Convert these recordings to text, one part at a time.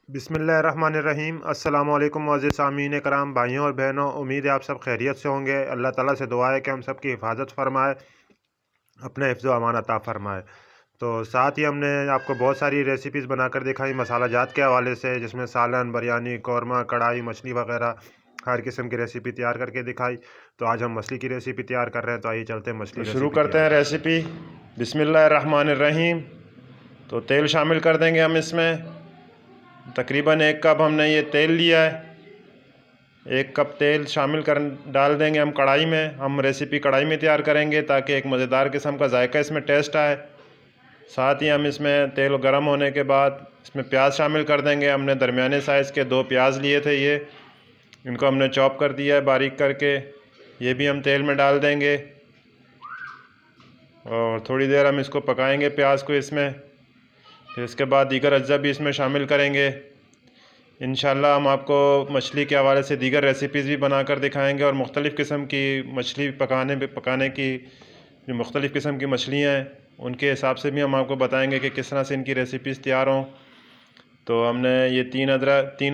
बिस्मिल्लाहिर्रहमानिर्रहीम। अस्सलामु अलैकुम मुअज़्ज़िज़ सामीन कराम, भाइयों और बहनों, उम्मीद है आप सब खैरियत से होंगे। अल्लाह ताला से दुआ है कि हम सब की हिफाजत फरमाए, अपने हिफ्ज़ व अमान अता फरमाए। तो साथ ही हमने आपको बहुत सारी रेसिपीज़ बनाकर दिखाई मसाला जात के हवाले से, जिसमें सालन, बिरयानी, कौरमा, कढ़ाई, मछली वगैरह हर किस्म की रेसिपी तैयार करके दिखाई। तो आज हम मछली की रेसिपी तैयार कर रहे हैं, तो आइए चलते हैं मछली तो शुरू रेसिपी करते हैं तैयार। रेसिपी। बिस्मिल्लाहिर्रहमानिर्रहीम। तो तेल शामिल कर देंगे हम इसमें। तकरीबन 1 कप हमने ये तेल लिया है। 1 कप तेल शामिल कर डाल देंगे हम कढ़ाई में। हम रेसिपी कढ़ाई में तैयार करेंगे ताकि एक मज़ेदार किस्म का जायका इसमें टेस्ट आए। साथ ही हम इसमें तेल गर्म होने के बाद इसमें प्याज शामिल कर देंगे। हमने दरमियाने साइज़ के 2 प्याज लिए थे, ये इनको हमने चॉप कर दिया है बारीक करके। ये भी हम तेल में डाल देंगे और थोड़ी देर हम इसको पकाएंगे प्याज को इसमें। फिर इसके बाद दीगर अज्जा भी इसमें शामिल करेंगे। इंशाल्लाह हम आपको मछली के हवाले से दीगर रेसिपीज़ भी बनाकर दिखाएंगे और मुख्तलिफ़ किस्म की मछली पकाने की जो मुख्तलिफ़ किस्म की मछलियाँ हैं उनके हिसाब से भी हम आपको बताएंगे कि किस तरह से इनकी रेसिपीज़ तैयार हों। तो हमने ये 3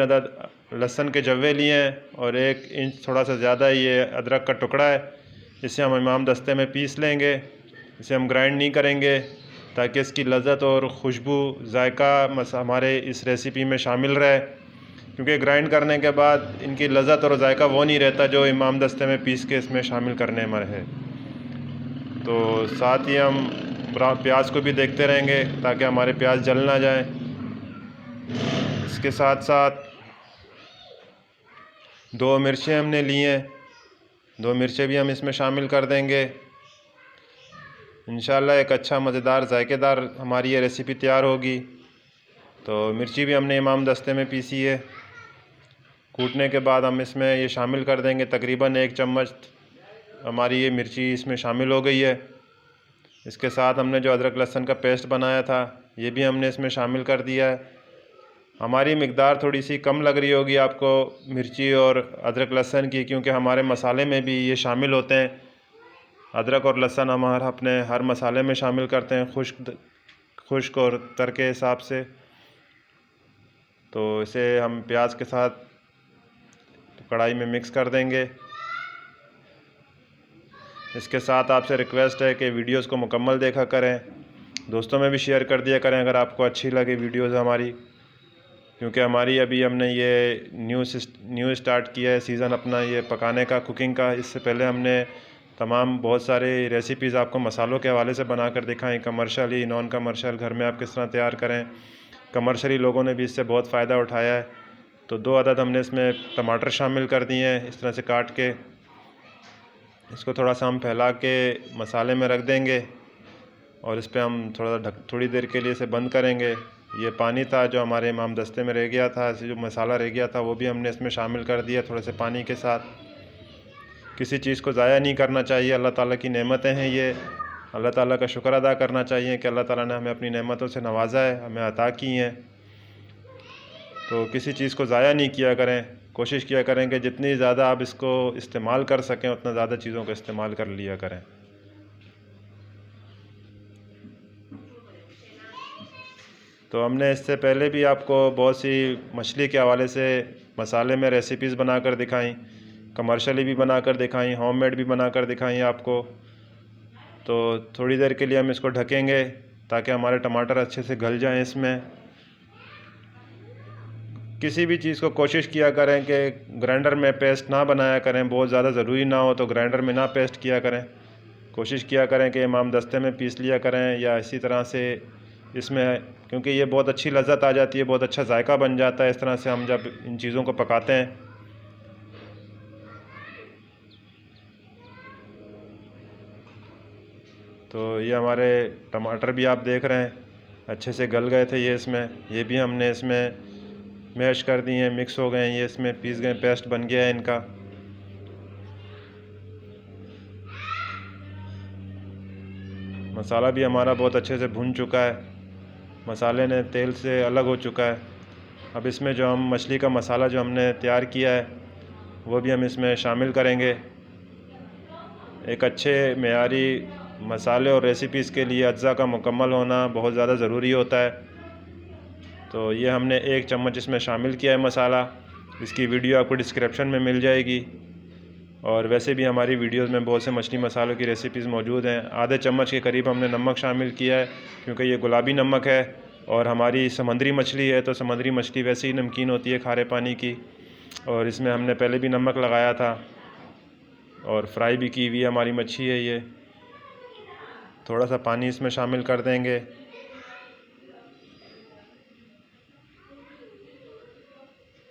अदद लहसुन के जव्वे लिए हैं और 1 इंच थोड़ा सा ज़्यादा ये अदरक का टुकड़ा है। इसे हम इमाम दस्ते में पीस लेंगे। इसे हम ग्राइंड नहीं करेंगे ताकि इसकी लज़्ज़त और ख़ुशबू जायका हमारे इस रेसिपी में शामिल रहे, क्योंकि ग्राइंड करने के बाद इनकी लज़्ज़त और जायका वो नहीं रहता जो इमाम दस्ते में पीस के इसमें शामिल करने में है। तो साथ ही हम प्याज को भी देखते रहेंगे ताकि हमारे प्याज जल ना जाए। इसके साथ साथ 2 मिर्चें हमने ली हैं, 2 मिर्चें भी हम इसमें शामिल कर देंगे। इंशाल्लाह एक अच्छा मज़ेदार जायकेदार हमारी ये रेसिपी तैयार होगी। तो मिर्ची भी हमने इमाम दस्ते में पीसी है। कूटने के बाद हम इसमें ये शामिल कर देंगे। तकरीबन 1 चम्मच हमारी ये मिर्ची इसमें शामिल हो गई है। इसके साथ हमने जो अदरक लहसुन का पेस्ट बनाया था ये भी हमने इसमें शामिल कर दिया है। हमारी मिक़दार थोड़ी सी कम लग रही होगी आपको मिर्ची और अदरक लहसुन की, क्योंकि हमारे मसाले में भी ये शामिल होते हैं। अदरक और लहसुन हमारा अपने हर मसाले में शामिल करते हैं, खुश्क और तर के हिसाब से। तो इसे हम प्याज के साथ कढ़ाई में मिक्स कर देंगे। इसके साथ आपसे रिक्वेस्ट है कि वीडियोस को मुकम्मल देखा करें, दोस्तों में भी शेयर कर दिया करें अगर आपको अच्छी लगे वीडियोस हमारी, क्योंकि हमारी अभी हमने ये न्यू स्टार्ट किया है सीज़न अपना ये पकाने का, कुकिंग का। इससे पहले हमने तमाम बहुत सारे रेसिपीज़ आपको मसालों के हवाले से बनाकर दिखाएं, कमर्शियली, नॉन कमर्शियल, घर में आप किस तरह तैयार करें। कमर्शियली लोगों ने भी इससे बहुत फ़ायदा उठाया है। तो 2 अदद हमने इसमें टमाटर शामिल कर दिए हैं इस तरह से काट के। इसको थोड़ा सा हम फैला के मसाले में रख देंगे और इस पर हम थोड़ी देर के लिए इसे बंद करेंगे। ये पानी था जो हमारे इमाम दस्ते में रह गया था, जो मसाला रह गया था वो भी हमने इसमें शामिल कर दिया थोड़े से पानी के साथ। किसी चीज़ को ज़ाया नहीं करना चाहिए, अल्लाह ताला की नेमतें हैं ये। अल्लाह ताला का शुक्र अदा करना चाहिए कि अल्लाह ताला ने हमें अपनी नेमतों से नवाजा है, हमें अता की हैं। तो किसी चीज़ को ज़ाया नहीं किया करें, कोशिश किया करें कि जितनी ज़्यादा आप इसको इस्तेमाल कर सकें उतना ज़्यादा चीज़ों को इस्तेमाल कर लिया करें। तो हमने इससे पहले भी आपको बहुत सी मछली के हवाले से मसाले में रेसिपीज़ बनाकर दिखाई, कमर्शियली भी बनाकर दिखाई, होममेड भी बनाकर दिखाई आपको। तो थोड़ी देर के लिए हम इसको ढकेंगे ताकि हमारे टमाटर अच्छे से गल जाएं इसमें। किसी भी चीज़ को कोशिश किया करें कि ग्राइंडर में पेस्ट ना बनाया करें, बहुत ज़्यादा ज़रूरी ना हो तो ग्राइंडर में ना पेस्ट किया करें। कोशिश किया करें कि इमाम दस्ते में पीस लिया करें या इसी तरह से इसमें, क्योंकि ये बहुत अच्छी लज़्ज़त आ जाती है, बहुत अच्छा जायका बन जाता है इस तरह से हम जब इन चीज़ों को पकाते हैं। तो ये हमारे टमाटर भी आप देख रहे हैं अच्छे से गल गए थे ये इसमें। ये भी हमने इसमें मैश कर दिए हैं, मिक्स हो गए हैं, ये इसमें पीस गए, पेस्ट बन गया है इनका। मसाला भी हमारा बहुत अच्छे से भुन चुका है, मसाले ने तेल से अलग हो चुका है। अब इसमें जो हम मछली का मसाला जो हमने तैयार किया है वो भी हम इसमें शामिल करेंगे। एक अच्छे मेयारी मसाले और रेसिपीज़ के लिए अज्जा का मुकम्मल होना बहुत ज़्यादा ज़रूरी होता है। तो ये हमने 1 चम्मच इसमें शामिल किया है मसाला। इसकी वीडियो आपको डिस्क्रिप्शन में मिल जाएगी। और वैसे भी हमारी वीडियोस में बहुत से मछली मसालों की रेसिपीज़ मौजूद हैं। आधे चम्मच के करीब हमने नमक शामिल किया है, क्योंकि ये गुलाबी नमक है और हमारी समुद्री मछली है, तो समुद्री मछली वैसे ही नमकीन होती है खारे पानी की। और इसमें हमने पहले भी नमक लगाया था और फ्राई भी की हुई हमारी मच्छी है ये। थोड़ा सा पानी इसमें शामिल कर देंगे।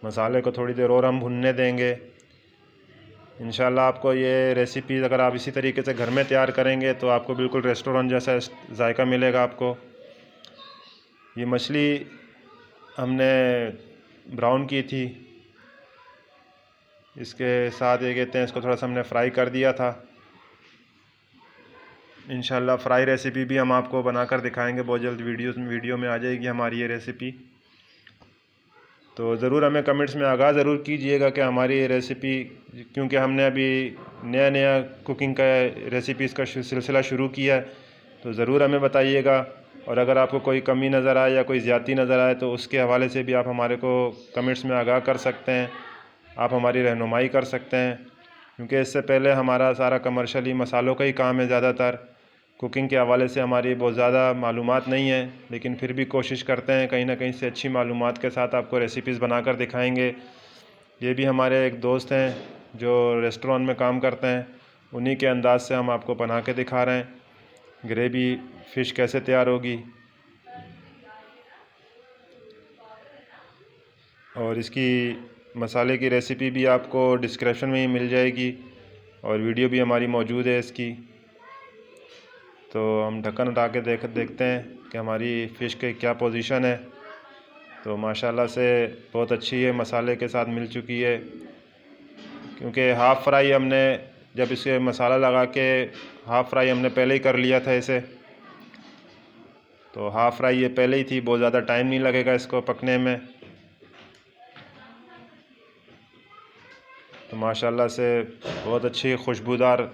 मसाले को थोड़ी देर और हम भुनने देंगे। इंशाल्लाह आपको ये रेसिपी अगर आप इसी तरीके से घर में तैयार करेंगे तो आपको बिल्कुल रेस्टोरेंट जैसा जायका मिलेगा आपको। ये मछली हमने ब्राउन की थी, इसके साथ ये कहते हैं इसको थोड़ा सा हमने फ्राई कर दिया था। इंशाल्लाह फ्राई रेसिपी भी हम आपको बनाकर दिखाएंगे बहुत जल्द। वीडियो में आ जाएगी हमारी ये रेसिपी। तो ज़रूर हमें कमेंट्स में आगाह ज़रूर कीजिएगा कि हमारी ये रेसिपी, क्योंकि हमने अभी नया कुकिंग का रेसिपीज़ का सिलसिला शुरू किया है, तो ज़रूर हमें बताइएगा। और अगर आपको कोई कमी नज़र आए या कोई ज़्यादती नज़र आए तो उसके हवाले से भी आप हमारे को कमेंट्स में आगाह कर सकते हैं, आप हमारी रहनुमाई कर सकते हैं। क्योंकि इससे पहले हमारा सारा कमर्शियली मसालों का ही काम है ज़्यादातर। कुकिंग के हवाले से हमारी बहुत ज़्यादा मालूमात नहीं है, लेकिन फिर भी कोशिश करते हैं कहीं ना कहीं से अच्छी मालूमात के साथ आपको रेसिपीज़ बनाकर दिखाएंगे। ये भी हमारे एक दोस्त हैं जो रेस्टोरेंट में काम करते हैं, उन्हीं के अंदाज़ से हम आपको बना के दिखा रहे हैं ग्रेवी फ़िश कैसे तैयार होगी। और इसकी मसाले की रेसिपी भी आपको डिस्क्रिप्शन में ही मिल जाएगी और वीडियो भी हमारी मौजूद है इसकी। तो हम ढक्कन उठा के देखते हैं कि हमारी फ़िश की क्या पोजीशन है। तो माशाल्लाह से बहुत अच्छी है, मसाले के साथ मिल चुकी है। क्योंकि हाफ़ फ्राई हमने जब इसे मसाला लगा के हाफ़ फ्राई हमने पहले ही कर लिया था इसे, तो हाफ़ फ्राई ये पहले ही थी, बहुत ज़्यादा टाइम नहीं लगेगा इसको पकने में। तो माशाल्लाह से बहुत अच्छी खुशबूदार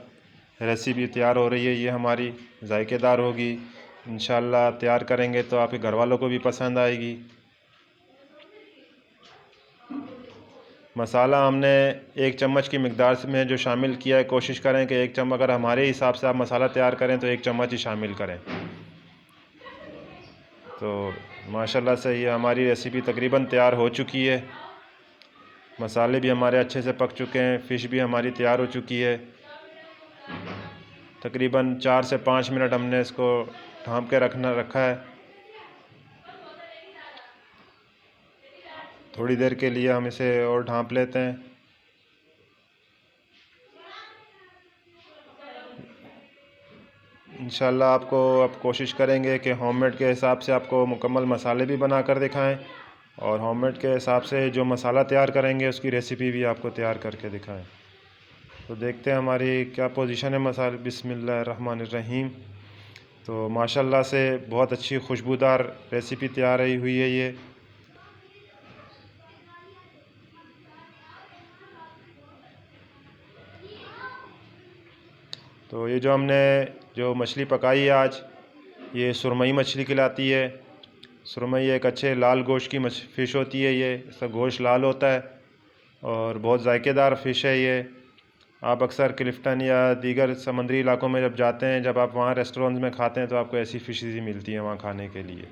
रेसिपी तैयार हो रही है ये हमारी, जायकेदार होगी। इंशाल्लाह तैयार करेंगे तो आपके घर वालों को भी पसंद आएगी। मसाला हमने 1 चम्मच की मिकदार में जो शामिल किया है, कोशिश करें कि 1 चम्मच, अगर हमारे हिसाब से आप मसाला तैयार करें तो 1 चम्मच ही शामिल करें। तो माशाल्लाह से ये हमारी रेसिपी तकरीबन तैयार हो चुकी है। मसाले भी हमारे अच्छे से पक चुके हैं, फ़िश भी हमारी तैयार हो चुकी है। तकरीबन 4 से 5 मिनट हमने इसको ढाँप के रखा है। थोड़ी देर के लिए हम इसे और ढाँप लेते हैं। इंशाल्लाह आपको अब कोशिश करेंगे कि होममेड के हिसाब से आपको मुकम्मल मसाले भी बना कर दिखाएँ और होममेड के हिसाब से जो मसाला तैयार करेंगे उसकी रेसिपी भी आपको तैयार करके दिखाएँ। तो देखते हैं हमारी क्या पोजीशन है मसाले। बिस्मिल्लाहिर्रहमानिर्रहीम। तो माशाल्लाह से बहुत अच्छी खुशबूदार रेसिपी तैयार हुई है ये। तो ये जो हमने जो मछली पकाई है आज, ये सुरमई मछली कहलाती है। सुरमई एक अच्छे लाल गोश्त की फ़िश होती है ये, इसका गोश्त लाल होता है और बहुत जायकेदार फ़िश है ये। आप अक्सर क्लिफ्टन या दीगर समुद्री इलाकों में जब जाते हैं, जब आप वहाँ रेस्टोरेंट्स में खाते हैं तो आपको ऐसी फ़िशेज़ ही मिलती हैं वहाँ खाने के लिए।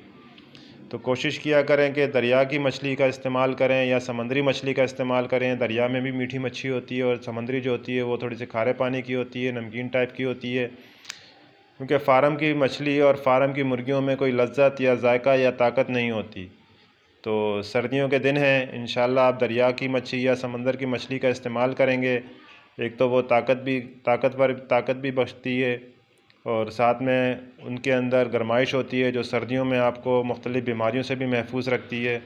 तो कोशिश किया करें कि दरिया की मछली का इस्तेमाल करें या समुद्री मछली का इस्तेमाल करें। दरिया में भी मीठी मच्छी होती है और समुद्री जो होती है वो थोड़ी सी खारे पानी की होती है, नमकीन टाइप की होती है। क्योंकि फ़ार्म की मछली और फ़ार्म की मुर्गियों में कोई लज्जत या जायका या ताकत नहीं होती। तो सर्दियों के दिन हैं, इंशाल्लाह आप दरिया की मच्छी या समंदर की मछली का इस्तेमाल करेंगे। एक तो वो ताकत भी बख्शती है और साथ में उनके अंदर गर्माइश होती है जो सर्दियों में आपको मुख्तलिफ़ बीमारियों से भी महफूज रखती है।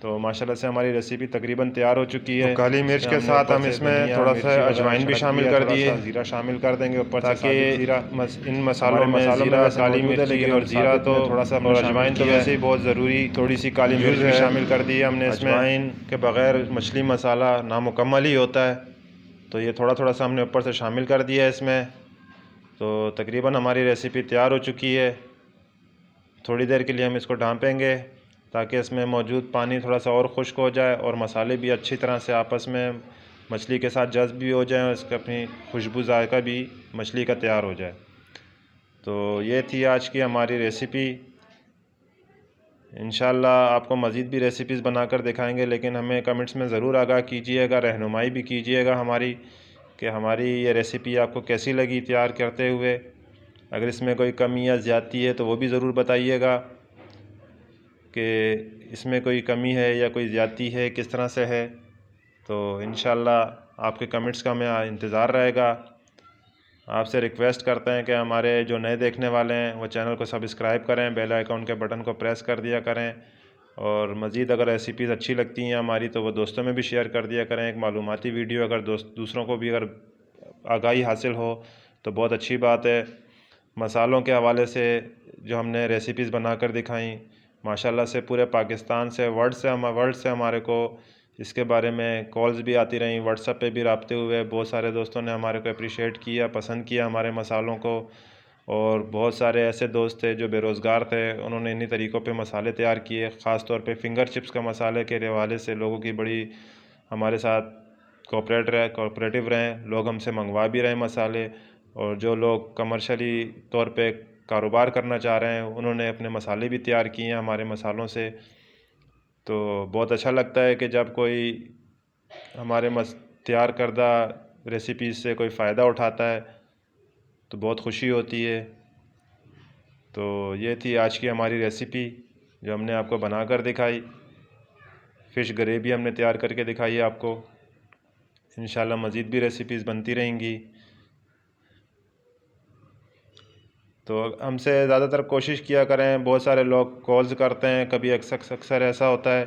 तो माशाल्लाह से हमारी रेसिपी तकरीबन तैयार हो चुकी है। तो काली मिर्च के साथ हम इसमें थोड़ा सा अजवाइन भी शामिल कर दिए, ज़ीरा शामिल कर देंगे ऊपर से, ताकि इन मसालों में ज़ीरा, काली मिर्च और ज़ीरा तो थोड़ा सा, और अजवाइन तो वैसे ही बहुत ज़रूरी, थोड़ी सी काली मिर्च भी शामिल कर दी है हमने इसमें। अजवाइन के बग़ैर मछली मसाला नामुकम्मल ही होता है, तो ये थोड़ा थोड़ा सा हमने ऊपर से शामिल कर दिया है इसमें। तो तकरीबन हमारी रेसिपी तैयार हो चुकी है। थोड़ी देर के लिए हम इसको ढाँपेंगे ताकि इसमें मौजूद पानी थोड़ा सा और खुश्क हो जाए और मसाले भी अच्छी तरह से आपस में मछली के साथ जज़्ब भी हो जाए और इसका अपनी खुशबू जायका भी मछली का तैयार हो जाए। तो ये थी आज की हमारी रेसिपी। इंशाल्लाह आपको मज़ीद भी रेसिपीज़ बनाकर दिखाएंगे, लेकिन हमें कमेंट्स में ज़रूर आगाह कीजिएगा, रहनुमाई भी कीजिएगा हमारी कि हमारी ये रेसिपी आपको कैसी लगी तैयार करते हुए। अगर इसमें कोई कमी या ज़्यादती है तो वो भी ज़रूर बताइएगा कि इसमें कोई कमी है या कोई ज़्यादती है, किस तरह से है। तो इंशाल्लाह आपके कमेंट्स का हमें इंतज़ार रहेगा। आपसे रिक्वेस्ट करते हैं कि हमारे जो नए देखने वाले हैं वो चैनल को सब्सक्राइब करें, बेल आइकन के बटन को प्रेस कर दिया करें, और मज़ीद अगर रेसिपीज़ अच्छी लगती हैं हमारी तो वो दोस्तों में भी शेयर कर दिया करें। एक मालूमाती वीडियो अगर दूसरों को भी अगर आगाही हासिल हो तो बहुत अच्छी बात है। मसालों के हवाले से जो हमने रेसिपीज़ बनाकर दिखाई, माशाल्लाह से पूरे पाकिस्तान से वर्ल्ड से हमारे को इसके बारे में कॉल्स भी आती रहीं, व्हाट्सएप पे भी राब्ते हुए। बहुत सारे दोस्तों ने हमारे को अप्रिशिएट किया, पसंद किया हमारे मसालों को, और बहुत सारे ऐसे दोस्त थे जो बेरोज़गार थे, उन्होंने इन्हीं तरीक़ों पे मसाले तैयार किए। ख़ास तौर पे फिंगर चिप्स का मसाले के हवाले से लोगों की बड़ी हमारे साथ कोऑपरेटिव रहे, लोग हमसे मंगवा भी रहे मसाले, और जो लोग कमर्शियली तौर पे कारोबार करना चाह रहे हैं उन्होंने अपने मसाले भी तैयार किए हैं हमारे मसालों से। तो बहुत अच्छा लगता है कि जब कोई हमारे तैयार करदा रेसिपीज़ से कोई फ़ायदा उठाता है तो बहुत खुशी होती है। तो ये थी आज की हमारी रेसिपी जो हमने आपको बनाकर दिखाई। फ़िश ग्रेवी हमने तैयार करके दिखाई है आपको। इंशाल्लाह मज़ीद भी रेसिपीज़ बनती रहेंगी। तो हमसे ज़्यादातर कोशिश किया करें, बहुत सारे लोग कॉल्स करते हैं, कभी अक्सर ऐसा होता है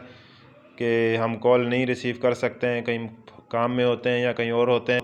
कि हम कॉल नहीं रिसीव कर सकते हैं, कहीं काम में होते हैं या कहीं और होते हैं।